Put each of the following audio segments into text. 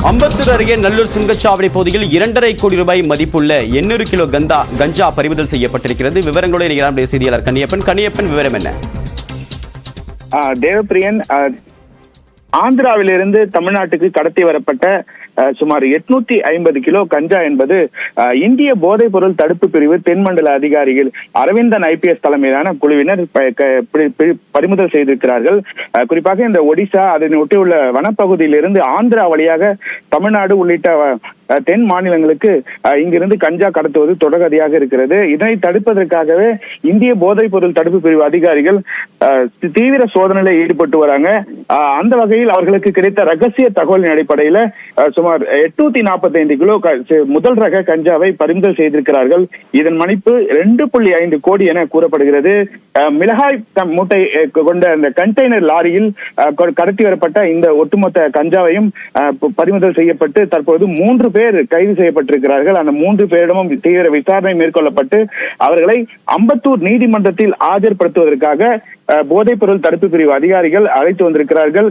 அம்பத்தூர் அருகே நல்லூர் சுங்கச்சாவடி பகுதியில் 2.5 கோடி ரூபாய் மதிப்புள்ள 800 கிலோ கஞ்சா பறிமுதல் செய்யப்பட்டிருக்கிறது. விவரங்களோடு இணைகிறார் செய்தியாளர் கண்ணியப்பன். விவரம் என்ன? தேவப்பிரியன், ஆந்திராவிலிருந்து தமிழ்நாட்டுக்கு கடத்தி வரப்பட்ட சுமார் 850 கிலோ கஞ்சா என்பது இந்திய போதைப் பொருள் தடுப்பு பிரிவு தென்மண்டல அதிகாரிகள் அரவிந்தன் IPS தலைமையிலான குழுவினர் பறிமுதல் செய்திருக்கிறார்கள். குறிப்பாக இந்த ஒடிசா அதனை ஒட்டியுள்ள வனப்பகுதியிலிருந்து ஆந்திரா வழியாக தமிழ்நாடு உள்ளிட்ட தென் மாநிலங்களுக்கு இங்கிருந்து கஞ்சா கடத்துவது தொடர்கதையாக இருக்கிறது. இதனை தடுப்பதற்காகவே இந்திய போதைப் பொருள் தடுப்பு பிரிவு அதிகாரிகள் தீவிர சோதனையில் ஈடுபட்டு வராங்க. அந்த வகையில் அவர்களுக்கு கிடைத்த ரகசிய தகவலின் அடிப்படையில் சுமார் 845 கிலோ முதல் ரக கஞ்சாவை பறிமுதல் செய்திருக்கிறார்கள். இதன் மதிப்பு 2.5 கோடி என கூறப்படுகிறது. மிளகாய் மூட்டை கொண்ட இந்த கண்டெய்னர் லாரியில் கடத்தி வரப்பட்ட இந்த ஒட்டுமொத்த கஞ்சாவையும் பறிமுதல் செய்யப்பட்டு தற்போது 3 பேர் கைது செய்யப்பட்டிருக்கிறார்கள். அந்த 3 பேரிடமும் தீவிர விசாரணை மேற்கொள்ளப்பட்டு அவர்களை அம்பத்தூர் நீதிமன்றத்தில் ஆஜர்படுத்துவதற்காக போதைப் பொருள் தடுப்பு பிரிவு அதிகாரிகள் அழைத்து வந்திருக்கிறார்கள்.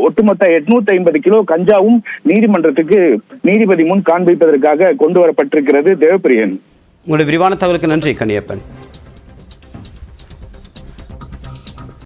ஒட்டுமொத்த 850 கிலோ கஞ்சாவும் நீதிமன்றத்துக்கு நீதிபதி முன் காண்பிப்பதற்காக கொண்டு வரப்பட்டிருக்கிறது. தேவப்பிரியன், உங்களுடைய விரிவான தகவலுக்கு நன்றி கண்ணியப்பன்.